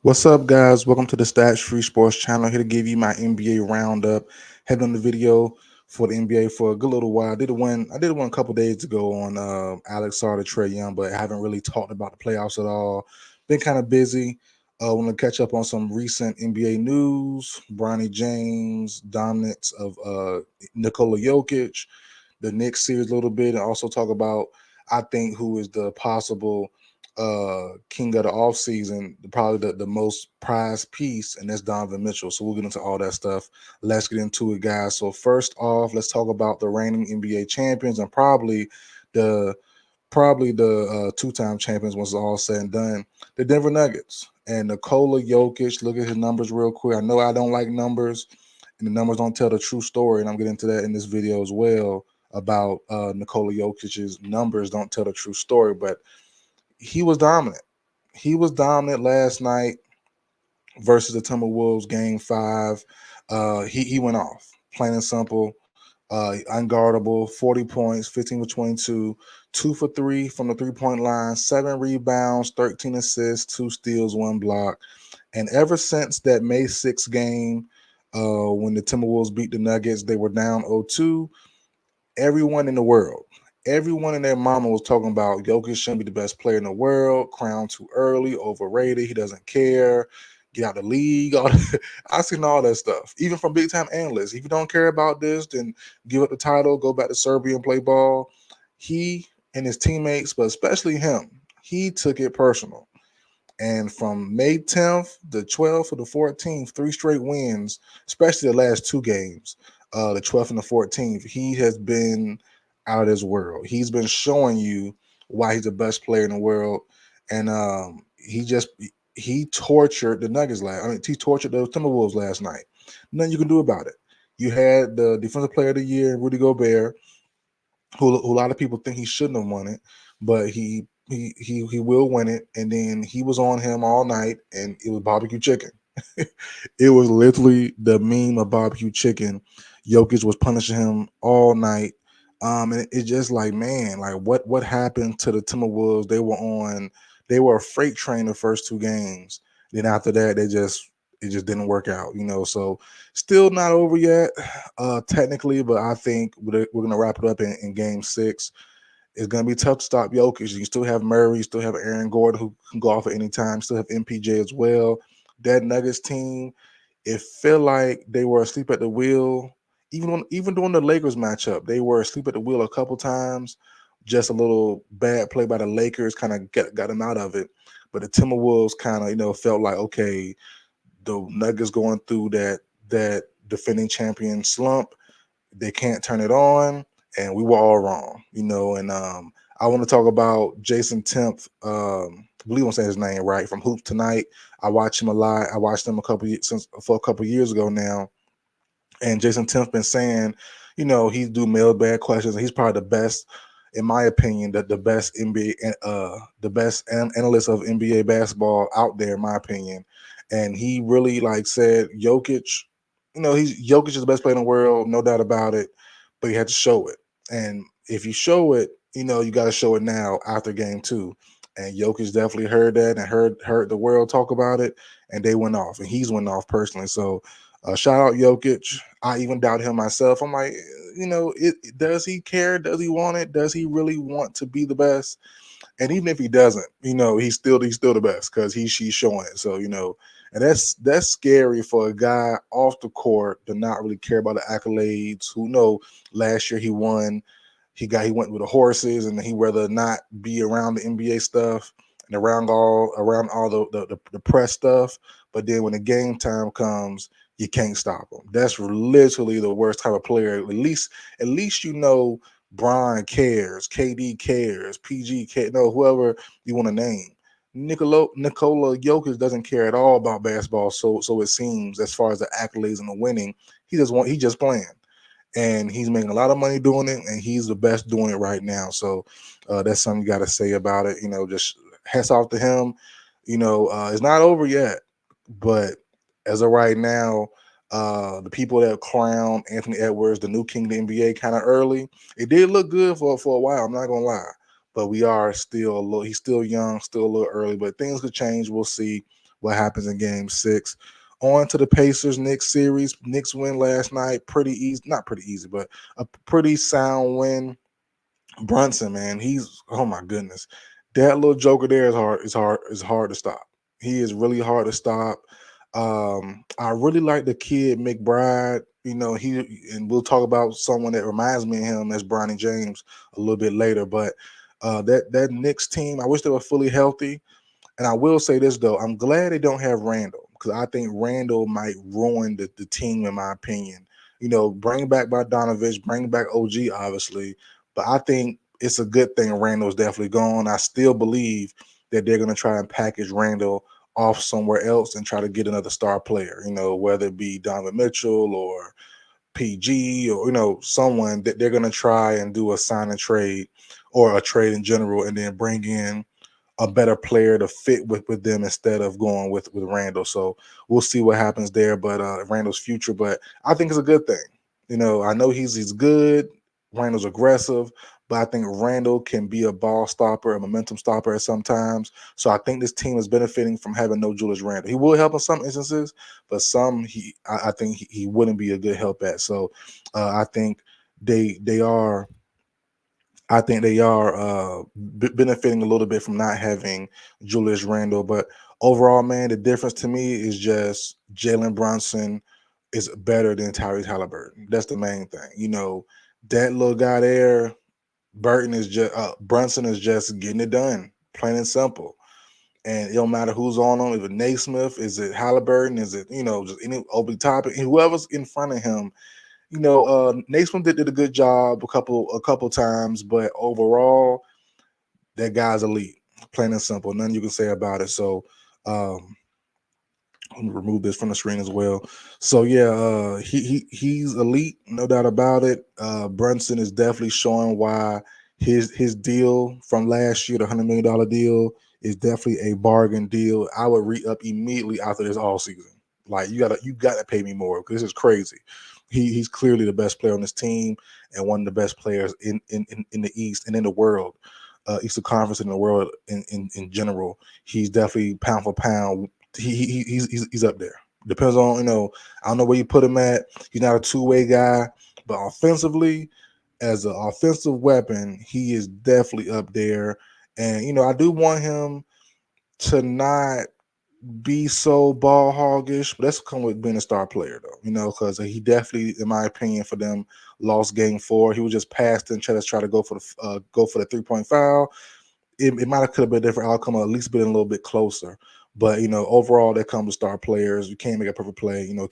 What's up, guys? Welcome to the Stats Free Sports Channel. Here to give you my NBA roundup. Had on the video for the NBA for a good little while. I did one a couple days ago on Alex Sarter, Trey Young, but haven't really talked about the playoffs at all. Been kind of busy. Want to catch up on some recent NBA news. Bronny James, dominance of Nikola Jokic, the Knicks series a little bit, and also talk about I think who is the possible king of the offseason, probably the most prized piece, and that's Donovan Mitchell. So we'll get into all that stuff. Let's get into it, guys. So first off, let's talk about the reigning NBA champions and the probably the two-time champions once it's all said and done, the Denver Nuggets. And Nikola Jokic, look at his numbers real quick. I know I don't like numbers, and the numbers don't tell the true story, and I'm getting into that in this video as well about Nikola Jokic's numbers don't tell the true story, but he was dominant. He was dominant last night versus the Timberwolves game five. He went off, plain and simple. Unguardable, 40 points, 15 for 22, 2 for 3 from the 3 point line, 7 rebounds, 13 assists, 2 steals, 1 block. And ever since that May 6th game, when the Timberwolves beat the Nuggets, they were down 0-2. Everyone in the world, everyone and their mama was talking about Jokic shouldn't be the best player in the world, crowned too early, overrated, he doesn't care, get out the league. I seen all that stuff, even from big time analysts. If you don't care about this, then give up the title, go back to Serbia and play ball. He and his teammates, but especially him, he took it personal. And from May 10th, the 12th, or the 14th, 3 straight wins, especially the last 2 games, the 12th and the 14th, he has been out of this world. He's been showing you why he's the best player in the world. And he tortured the Nuggets last. I mean, he tortured the Timberwolves last night. Nothing you can do about it. You had the Defensive Player of the Year, Rudy Gobert, who a lot of people think he shouldn't have won it, but he will win it. And then he was on him all night, and it was barbecue chicken. It was literally the meme of barbecue chicken. Jokic was punishing him all night. And it's just like, man, like what happened to the Timberwolves? They were a freight train the first 2 games. Then after that, it just didn't work out, So still not over yet, technically, but I think we're gonna wrap it up in game 6. It's gonna be tough to stop Jokic. You still have Murray, you still have Aaron Gordon who can go off at any time, still have MPJ as well. That Nuggets team, it felt like they were asleep at the wheel. Even during the Lakers matchup, they were asleep at the wheel a couple times. Just a little bad play by the Lakers kind of got them out of it. But the Timberwolves kind of felt like, okay, the Nuggets going through that defending champion slump. They can't turn it on, and we were all wrong, And I want to talk about Jason Temp. I believe I'm saying his name right, from Hoops Tonight. I watch him a lot. I watched him for a couple years ago now, and Jason Temp's been saying, he do mailbag questions, and he's probably the best, in my opinion, the best NBA, the best analyst of NBA basketball out there, in my opinion. And he really like said Jokic, Jokic is the best player in the world, no doubt about it, but you had to show it. And if you show it, you got to show it now after game 2. And Jokic definitely heard that and heard the world talk about it, and they went off, and he's went off personally. So shout out Jokic. I even doubt him myself. I'm like, does he care? Does he want it? Does he really want to be the best? And even if he doesn't, he's still the best because she's showing it. So and that's scary for a guy off the court to not really care about the accolades. Who know last year he won. He went with the horses, and he rather not be around the NBA stuff and around all the press stuff. But then when the game time comes, you can't stop him. That's literally the worst type of player. At least Brian cares, KD cares, PG cares, no, whoever you want to name. Nikola Jokic doesn't care at all about basketball. So it seems, as far as the accolades and the winning, he just playing, and he's making a lot of money doing it, and he's the best doing it right now. So that's something you got to say about it. Just hats off to him. It's not over yet, but as of right now, the people that crown Anthony Edwards the new king of the NBA kind of early, it did look good for a while. I'm not gonna lie, but we are still a little. He's still young, still a little early, but things could change. We'll see. what happens in game 6. On to the Pacers Knicks series. Knicks win last night. Pretty easy, not pretty easy, but a pretty sound win. Brunson, man, he's, oh my goodness. That little joker there is hard to stop. He is really hard to stop. I really like the kid McBride. And we'll talk about someone that reminds me of him. That's Bronny James a little bit later. But that Knicks team, I wish they were fully healthy. And I will say this though, I'm glad they don't have Randall because I think Randall might ruin the team, in my opinion. Bring back Bogdanovich, bring back OG, obviously, but I think it's a good thing Randall's definitely gone. I still believe that they're going to try and package Randall off somewhere else and try to get another star player. Whether it be Donovan Mitchell or PG or someone that they're going to try and do a sign and trade or a trade in general, and then bring in a better player to fit with them instead of going with Randall. So we'll see what happens there. But Randall's future, but I think it's a good thing. I know he's good. Randall's aggressive, but I think Randall can be a ball stopper, a momentum stopper at sometimes. So I think this team is benefiting from having no Julius Randall. He will help in some instances, but some I think he wouldn't be a good help at. So I think they are benefiting a little bit from not having Julius Randle. But overall, man, the difference to me is just Jalen Brunson is better than Tyrese Halliburton. That's the main thing. That little guy there, Brunson is just getting it done, plain and simple. And it don't matter who's on him. If it's Naismith, is it Halliburton? Is it, just any over the top? And whoever's in front of him, Naismith did a good job a couple times, but overall, that guy's elite. Plain and simple. Nothing you can say about it. So let me remove this from the screen as well. So yeah, he's elite, no doubt about it. Brunson is definitely showing why his deal from last year, the $100 million deal, is definitely a bargain deal. I would re-up immediately after this all season. Like you gotta pay me more because this is crazy. He's clearly the best player on this team and one of the best players in the East and in the world. Eastern Conference in the world in general. He's definitely pound for pound. He's up there. Depends on I don't know where you put him at. He's not a two-way guy, but offensively, as an offensive weapon, he is definitely up there. And I do want him to not be so ball hoggish, but that's come with being a star player though. Because he definitely, in my opinion, for them lost game 4. He was just passed and try to go for the 3-point foul. It might have could have been a different outcome, or at least been a little bit closer. But overall, that comes with star players. You can't make a perfect play. I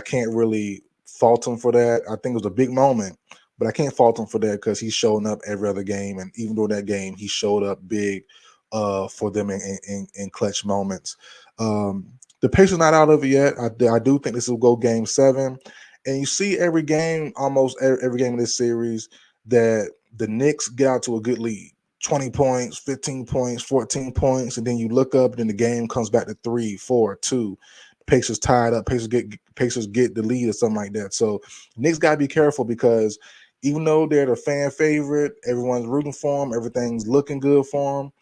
can't really fault him for that. I think it was a big moment, but I can't fault him for that because he's showing up every other game, and even during that game, he showed up big for them in clutch moments. Um, the Pacers not out of it yet. I do think this will go game 7, and you see every game, almost every game in this series, that the Knicks get out to a good lead. 20 points, 15 points, 14 points, and then you look up, and then the game comes back to 3, 4, 2. Pacers tied up. Pacers get the lead or something like that. So Knicks got to be careful because even though they're the fan favorite, everyone's rooting for them, everything's looking good for them.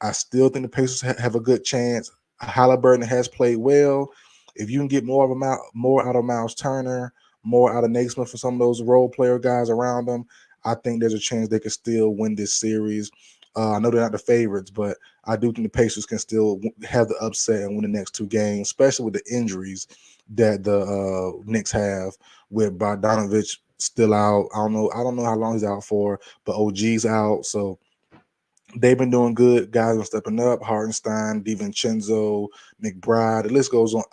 I still think the Pacers have a good chance. Halliburton has played well. If you can get more out of Miles Turner, more out of Naismith for some of those role player guys around them, I think there's a chance they could still win this series. I know they're not the favorites, but I do think the Pacers can still have the upset and win the next 2 games, especially with the injuries that the Knicks have with Bogdanovich still out. I don't know how long he's out for, but OG's out, so they've been doing good. Guys are stepping up. Hartenstein, DiVincenzo, McBride. The list goes on.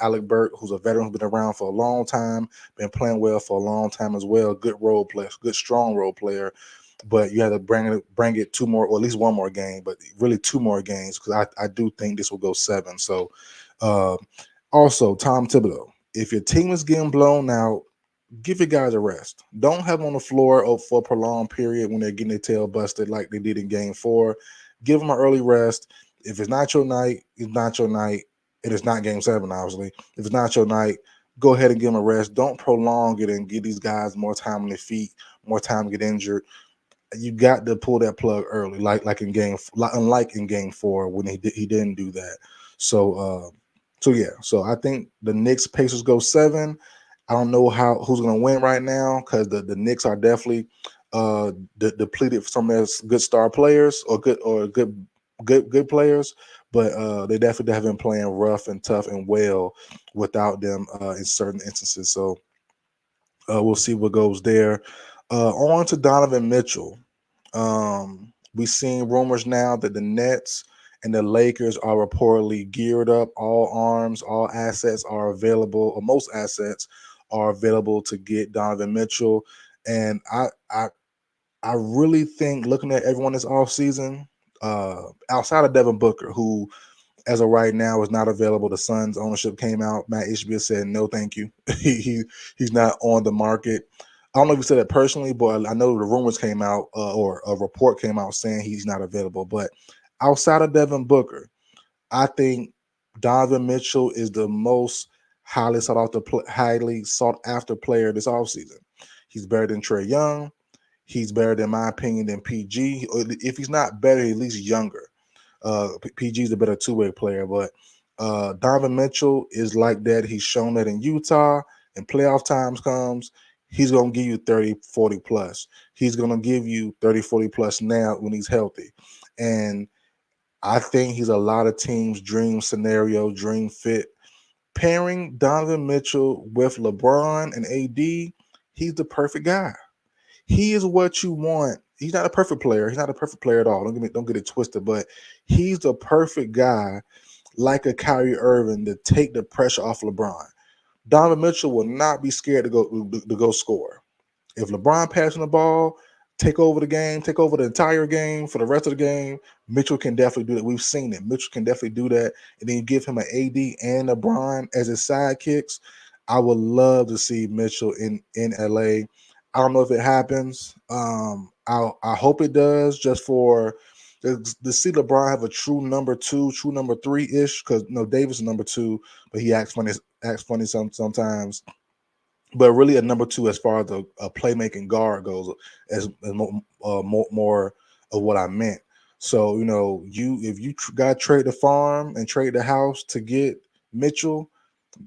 Alec Burke, who's a veteran, who's been around for a long time, been playing well for a long time as well. Good role player, good strong role player. But you have to bring it 2 more, or at least 1 more game, but really 2 more games because I do think this will go 7. So, uh, also Tom Thibodeau. If your team is getting blown out, give your guys a rest. Don't have them on the floor for a prolonged period when they're getting their tail busted like they did in game 4. Give them an early rest. If it's not your night, it's not your night. It is not game 7, obviously. If it's not your night, go ahead and give them a rest. Don't prolong it and give these guys more time on their feet, more time to get injured. You got to pull that plug early, unlike in game 4 when he didn't do that. So so I think the Knicks Pacers go 7. I don't know who's going to win right now because the Knicks are definitely depleted for some of their good star players or good players, but they definitely have been playing rough and tough and well without them in certain instances. So we'll see what goes there. On to Donovan Mitchell. We've seen rumors now that the Nets and the Lakers are reportedly geared up. All arms, all assets are available, or most assets are available to get Donovan Mitchell. And I really think looking at everyone this offseason, outside of Devin Booker, who as of right now is not available. The Suns ownership came out. Matt Ishbia said no, thank you. He's not on the market. I don't know if he said it personally, but I know the rumors came out or a report came out saying he's not available. But outside of Devin Booker, I think Donovan Mitchell is the most highly sought after player this offseason. He's better than Trae Young. He's better, in my opinion, than PG. If he's not better, at least younger. PG is a better two-way player, but Donovan Mitchell is like that. He's shown that in Utah, and playoff times comes, he's going to give you 30, 40 plus. He's going to give you 30, 40 plus now when he's healthy. And I think he's a lot of teams' dream scenario, dream fit. Pairing Donovan Mitchell with LeBron and AD, he's the perfect guy. He is what you want. He's not a perfect player. He's not a perfect player at all. Don't get it twisted. But he's the perfect guy, like a Kyrie Irving, to take the pressure off LeBron. Donovan Mitchell will not be scared to go score. If LeBron passing the ball, take over the game, take over the entire game for the rest of the game, Mitchell can definitely do that. We've seen it. Mitchell can definitely do that. And then you give him an AD and LeBron as his sidekicks. I would love to see Mitchell in LA. I don't know if it happens. I hope it does, just for to see LeBron have a true number two, true number three ish. Because Davis is number two, but he acts funny sometimes, but really a number two as far as a playmaking guard goes, as more of what I meant. So if you got to trade the farm and trade the house to get Mitchell,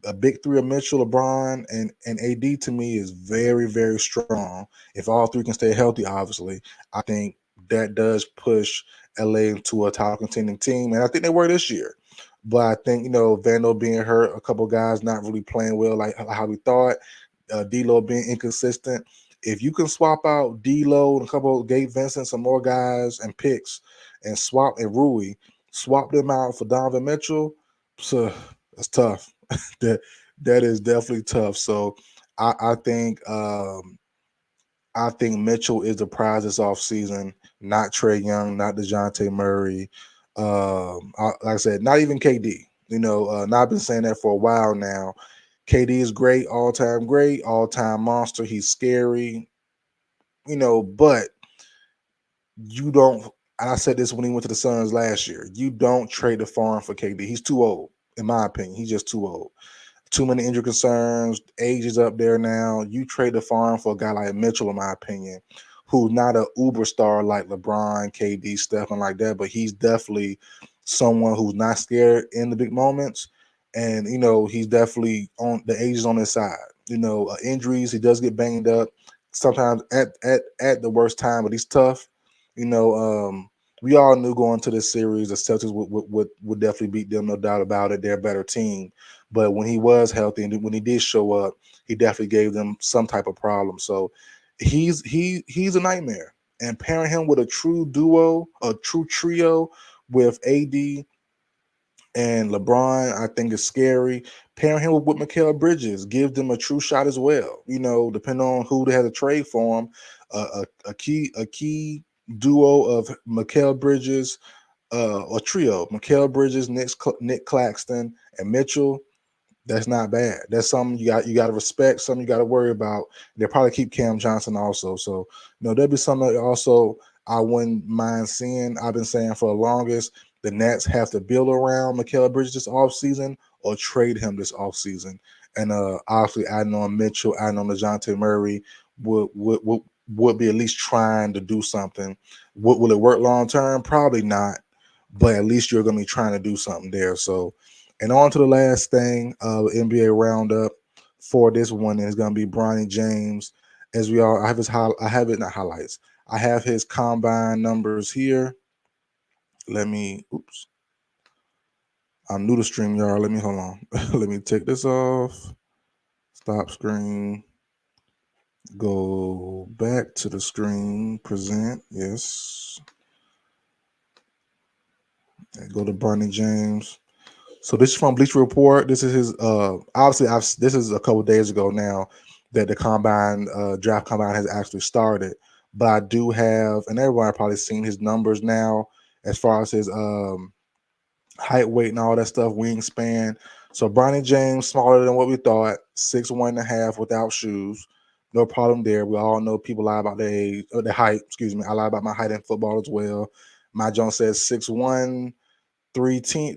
a big three of Mitchell, LeBron, and AD to me is very, very strong. If all three can stay healthy, obviously, I think that does push LA into a title contending team, and I think they were this year. But I think Vandal being hurt, a couple guys not really playing well like how we thought, D'Lo being inconsistent. If you can swap out D'Lo and a couple of Gabe Vincent, some more guys and picks, and Rui, swap them out for Donovan Mitchell, so that's tough. that that is definitely tough. So I think Mitchell is the prize this offseason, not Trae Young, not DeJounte Murray. Like I said, not even KD. Now I've been saying that for a while now. KD is great, all time monster. He's scary, but you don't. And I said this when he went to the Suns last year. You don't trade the farm for KD. He's too old, in my opinion. He's just too old. Too many injury concerns. Age is up there now. You trade the farm for a guy like Mitchell, in my opinion, who's not an uber star like LeBron, KD, Stephen like that, but he's definitely someone who's not scared in the big moments. And he's definitely on the age is on his side. Injuries, he does get banged up sometimes at the worst time, but he's tough. You know, um, we all knew going to this series the Celtics would definitely beat them, no doubt about it. They're a better team. But when he was healthy and when he did show up, he definitely gave them some type of problem. So he's a nightmare. And pairing him with a true duo, a true trio with AD and LeBron, I think is scary. Pairing him with Mikal Bridges gives them a true shot as well. Depending on who they had to trade for him, a key duo of Mikal Bridges, a trio: Mikal Bridges, Nick Claxton, and Mitchell. That's not bad. That's something you got to respect, something you got to worry about. They'll probably keep Cam Johnson also. So, there'll be something that also I wouldn't mind seeing. I've been saying for the longest, the Nets have to build around Mikal Bridges this offseason or trade him this offseason. And obviously adding on Mitchell, adding on DeJounte Murray would be at least trying to do something. Will it work long term? Probably not. but at least you're going to be trying to do something there. So, and on to the last thing, NBA roundup for this one is going to be Bronny James. As we all, I have it not highlights. I have his combine numbers here. Let me, oops, I'm new to StreamYard. Let me hold on. Let me take this off. Stop screen. Go back to the screen. Present. Yes. And go to Bronny James. So this is from Bleacher Report. This is his. Obviously, this is a couple days ago now that the combine draft combine has actually started. But I do have, and everyone probably seen his numbers now as far as his height, weight, and all that stuff, wingspan. So Bronny James, smaller than what we thought, 6'1.5" without shoes. No problem there. We all know people lie about their age, or their height. Excuse me. I lie about my height in football as well. My Jones says 6'1", 310,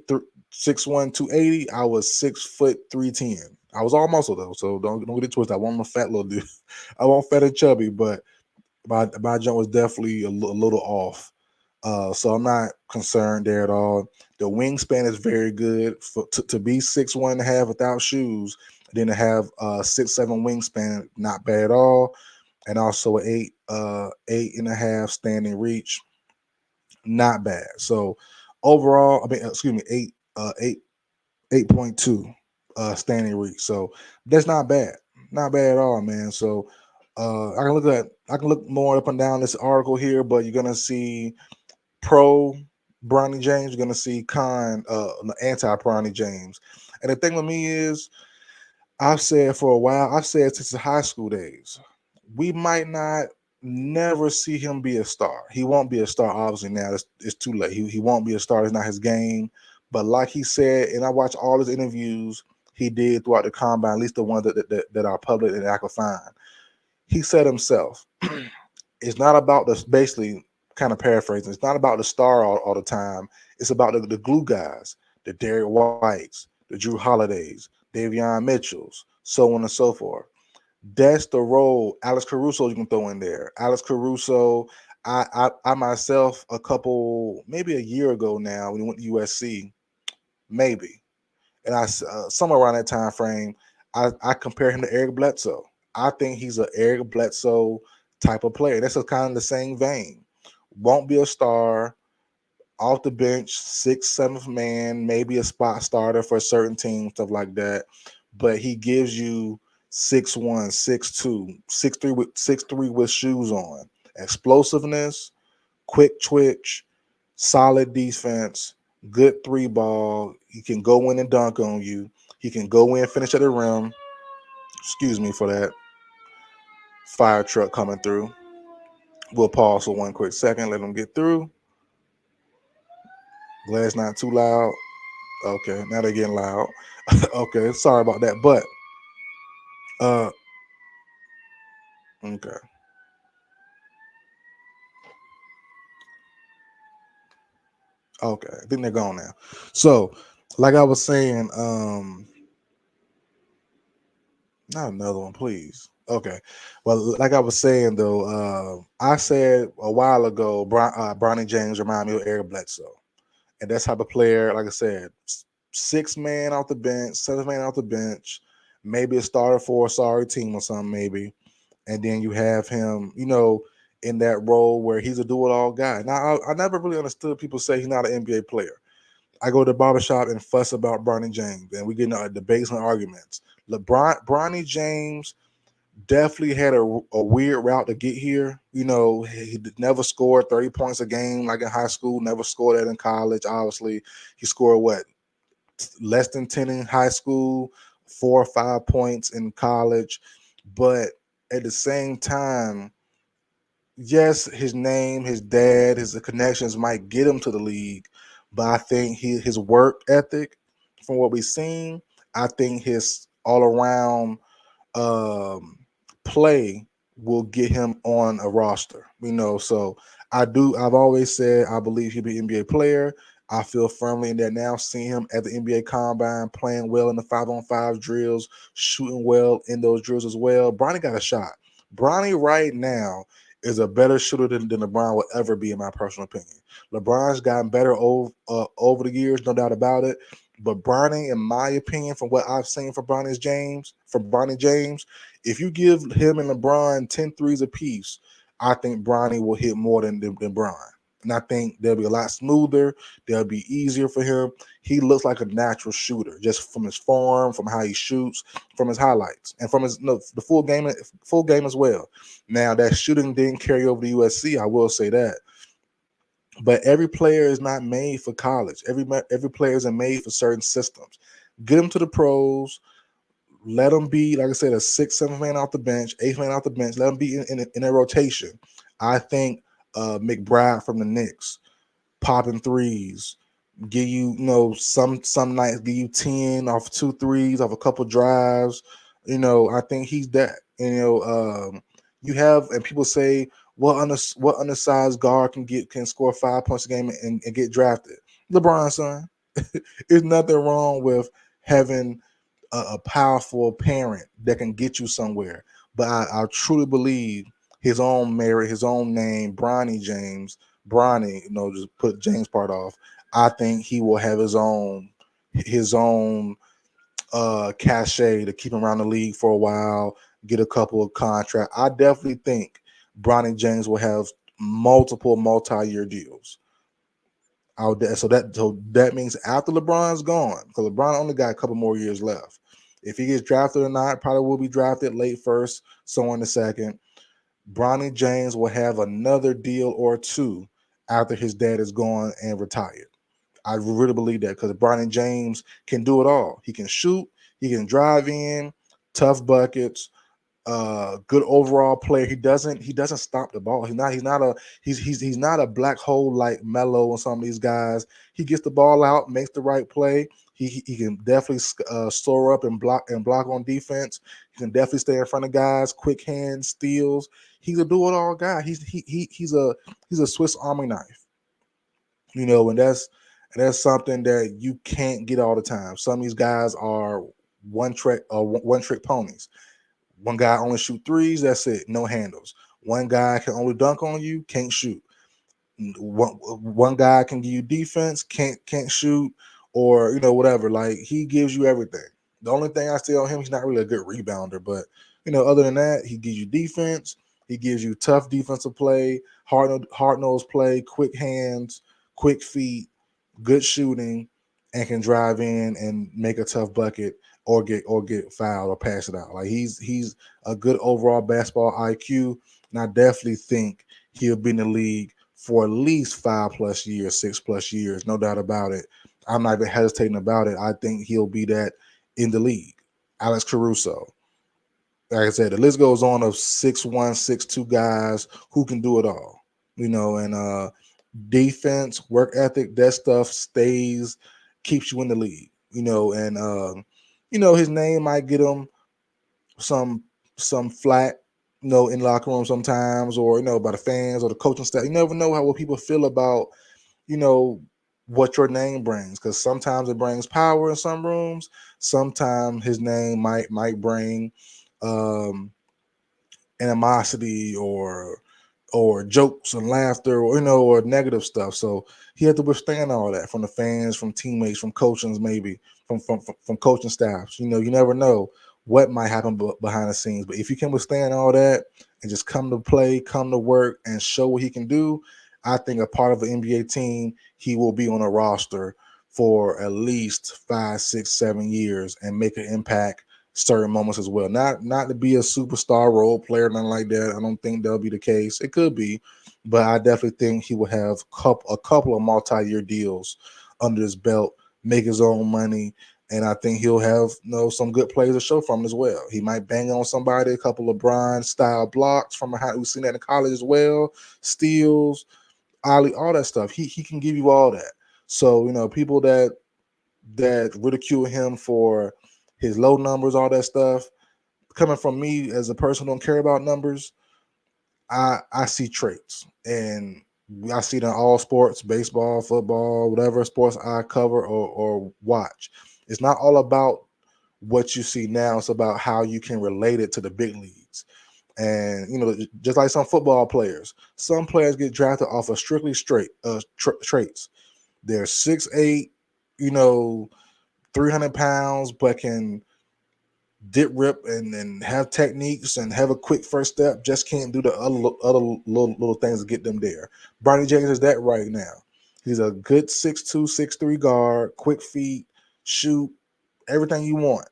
6'1", 280. I was 6 foot 310. I was all muscle though, so don't get it twisted. I wasn't a fat little dude. I wasn't fat and chubby, but my jump was definitely a little off. So I'm not concerned there at all. The wingspan is very good to be 6'1.5" without shoes. Then to have 6'7" wingspan, not bad at all. And also eight and a half standing reach, not bad. So overall, I mean, excuse me, 8.2 standing reach. So that's not bad. Not bad at all, man. So I can look more up and down this article here, but you're gonna see pro Bronny James, you're gonna see con anti Bronny James. And the thing with me is I've said for a while, I've said since the high school days, we might not never see him be a star. He won't be a star, obviously, now. It's too late. He won't be a star. It's not his game. But like he said, and I watched all his interviews he did throughout the combine, at least the ones that are public and I could find. He said himself, it's not about the basically kind of paraphrasing. It's not about the star all the time. It's about the glue guys, the Derek Whites, the Drew Holidays, Davion Mitchells, so on and so forth. That's the role. Alex Caruso you can throw in there. Alex Caruso, I myself maybe a year ago now when he went to USC, maybe, and somewhere around that time frame, I compare him to Eric Bledsoe. I think he's an Eric Bledsoe type of player. That's a kind of the same vein. Won't be a star, off the bench, sixth, seventh man, maybe a spot starter for a certain team, stuff like that. But he gives you 6'1", 6'2", 6'3" with shoes on. Explosiveness, quick twitch, solid defense, good three ball. He can go in and dunk on you. He can go in, finish at the rim. Excuse me for that fire truck coming through. We'll pause for one quick second, let them get through. Glad it's not too loud. Okay, now they're getting loud. Okay, sorry about that. But uh okay. Okay. I think they're gone now. So, like I was saying, not another one, please. Okay. Well, like I was saying though, I said a while ago, Bronny James remind me of Eric Bledsoe. And that's type of player, like I said, six man off the bench, seven man off the bench, maybe a starter for a sorry team or something, maybe. And then you have him, in that role where he's a do-it-all guy. Now, I never really understood people say he's not an NBA player. I go to the barbershop and fuss about Bronny James, and we get into debates and arguments. Bronny James definitely had a weird route to get here. He never scored 30 points a game like in high school, never scored that in college, obviously. He scored what? Less than 10 in high school, 4 or 5 points in college. But at the same time, yes, his name, his dad, his connections might get him to the league, but I think his work ethic, from what we've seen, I think his all around um, play will get him on a roster. So I've always said I believe he'll be an NBA player. I feel firmly in that now, seeing him at the NBA Combine, playing well in the 5-on-5 drills, shooting well in those drills as well. Bronny got a shot. Bronny right now is a better shooter than LeBron will ever be, in my personal opinion. LeBron's gotten better over the years, no doubt about it. But Bronny, in my opinion, from what I've seen from Bronny James, if you give him and LeBron 10 threes apiece, I think Bronny will hit more than Bron. And I think they'll be a lot smoother. They'll be easier for him. He looks like a natural shooter, just from his form, from how he shoots, from his highlights, and from his the full game as well. Now that shooting didn't carry over to USC, I will say that. But every player is not made for college. Every player isn't made for certain systems. Get them to the pros. Let them be, like I said, a sixth, seventh man off the bench, eighth man off the bench. Let them be in a rotation. I think McBride from the Knicks, popping threes, give you, some nights give you 10 off 2 threes, off a couple drives. I think he's that. You have, and people say, what undersized guard can score 5 points a game and get drafted? LeBron, son. There's nothing wrong with having a powerful parent that can get you somewhere. But I truly believe his own merit, his own name, Bronny James, Bronny, just put James part off. I think he will have his own cachet to keep him around the league for a while, get a couple of contracts. I definitely think Bronny James will have multiple multi-year deals out there. So that means after LeBron's gone, because LeBron only got a couple more years left. If he gets drafted or not, probably will be drafted late first, so on the second. Bronny James will have another deal or two after his dad is gone and retired. I really believe that, because Bronny James can do it all. He can shoot, he can drive in, tough buckets, good overall player. He doesn't stop the ball. He's not a black hole like Melo and some of these guys. He gets the ball out, makes the right play. He can definitely store up and block on defense. He can definitely stay in front of guys, quick hands, steals. He's a do it all guy. He's a Swiss Army knife. And that's something that you can't get all the time. Some of these guys are one trick ponies. One guy only shoot threes. That's it. No handles. One guy can only dunk on you. Can't shoot. One guy can give you defense. Can't shoot, or whatever. Like, he gives you everything. The only thing I see on him, he's not really a good rebounder. But other than that, he gives you defense. He gives you tough defensive play, hard nosed play, quick hands, quick feet, good shooting, and can drive in and make a tough bucket, or get fouled or pass it out. Like, he's a good overall basketball IQ, and I definitely think he'll be in the league for at least 5 plus years, 6 plus years, no doubt about it. I'm not even hesitating about it. I think he'll be that in the league. Alex Caruso, like I said, the list goes on of 6'1", 6'2" guys who can do it all. And defense, work ethic, that stuff keeps you in the league. And his name might get him some flack, in the locker room sometimes, or by the fans or the coaching staff. You never know what people feel about, you know, what your name brings, because sometimes it brings power in some rooms. Sometimes his name might bring um animosity, or jokes and laughter, or or negative stuff. So he had to withstand all that from the fans, from teammates, from coaching, maybe from coaching staffs. You never know what might happen behind the scenes. But if you can withstand all that and just come to play, come to work, and show what he can do, I think a part of an NBA team, he will be on a roster for at least 5, 6, 7 years and make an impact certain moments as well. Not to be a superstar role player, nothing like that. I don't think that'll be the case. It could be, but I definitely think he will have a couple of multi-year deals under his belt, make his own money, and I think he'll have some good plays to show from as well. He might bang on somebody, a couple of LeBron style blocks from how we've seen that in college as well, steals, ollie, all that stuff. He can give you all that. So people that ridicule him for his low numbers, all that stuff, coming from me as a person who don't care about numbers, I see traits, and I see it in all sports, baseball, football, whatever sports I cover or watch. It's not all about what you see now. It's about how you can relate it to the big leagues. And just like some football players, some players get drafted off of strictly straight traits. They're 6'8", 300 pounds, but can dip rip and have techniques and have a quick first step. Just can't do the other little things to get them there. Bronny James is that right now. He's a good 6'2", 6'3" guard, quick feet, shoot, everything you want.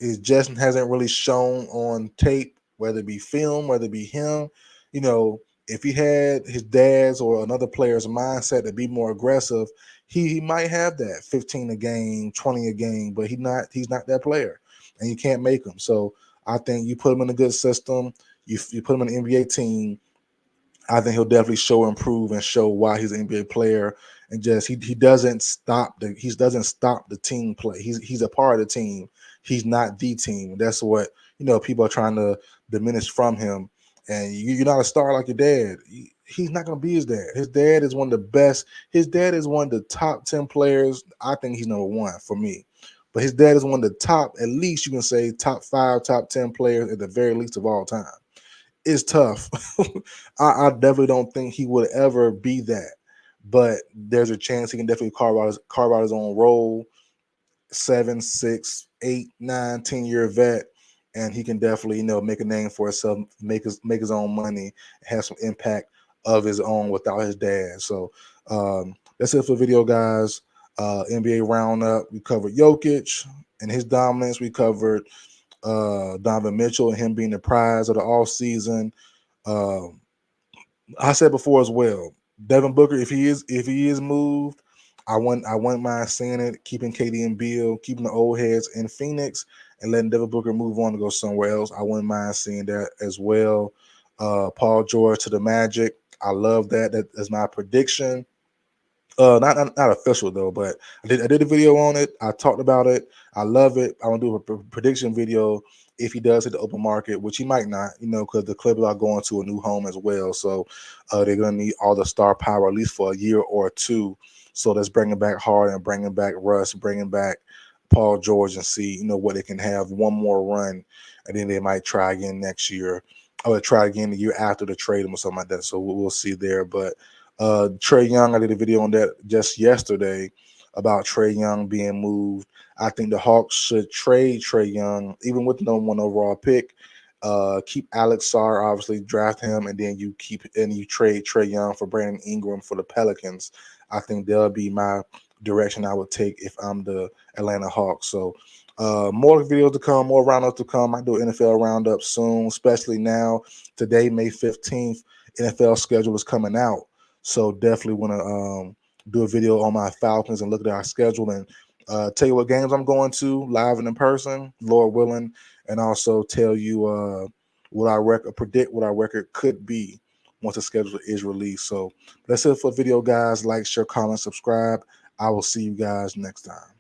It just hasn't really shown on tape, whether it be film, whether it be him. If he had his dad's or another player's mindset to be more aggressive, he might have that 15 a game, 20 a game, but he's not that player, and you can't make him. So I think you put him in a good system, you put him in an NBA team. I think he'll definitely show improve and show why he's an NBA player. And just he doesn't stop the team play. He's a part of the team. He's not the team. That's what people are trying to diminish from him. And you're not a star like your dad. He's not going to be his dad. His dad is one of the best. His dad is one of the top 10 players. I think he's number one for me. But his dad is one of the top, at least you can say top 5, top 10 players at the very least of all time. It's tough. I definitely don't think he would ever be that, but there's a chance he can definitely carve out his own role. 7, 6, 8, 9, 10-year vet, and he can definitely make a name for himself, make his own money, have some impact of his own without his dad. So that's it for the video, guys. NBA Roundup. We covered Jokic and his dominance. We covered Donovan Mitchell and him being the prize of the off season. Um, I said before as well, Devin Booker, if he is moved, I wouldn't mind seeing it, keeping KD and Beal, keeping the old heads in Phoenix, and letting Devin Booker move on to go somewhere else. I wouldn't mind seeing that as well. Paul George to the Magic. I love that. That's my prediction. Not official though, but I did a video on it. I talked about it. I love it. I want to do a prediction video if he does hit the open market, which he might not, because the Clippers are going to a new home as well. So they're going to need all the star power at least for a year or two. So let's bring it back Harden, bringing back Russ, bringing back Paul George, and see what they can have one more run, and then they might try again next year. Or try again the year after the trade him or something like that. So we'll see there, but. Trae Young, I did a video on that just yesterday about Trae Young being moved. I think the Hawks should trade Trae Young, even with no one overall pick. Keep Alex Sarr, obviously draft him, and then you trade Trae Young for Brandon Ingram for the Pelicans. I think that'll be my direction I would take if I'm the Atlanta Hawks. So more videos to come, more roundups to come. I do an NFL roundup soon, especially now. Today, May 15th, NFL schedule is coming out. So definitely want to do a video on my Falcons and look at our schedule and tell you what games I'm going to live and in person, Lord willing, and also tell you predict what our record could be once the schedule is released. So that's it for the video, guys. Like, share, comment, subscribe. I will see you guys next time.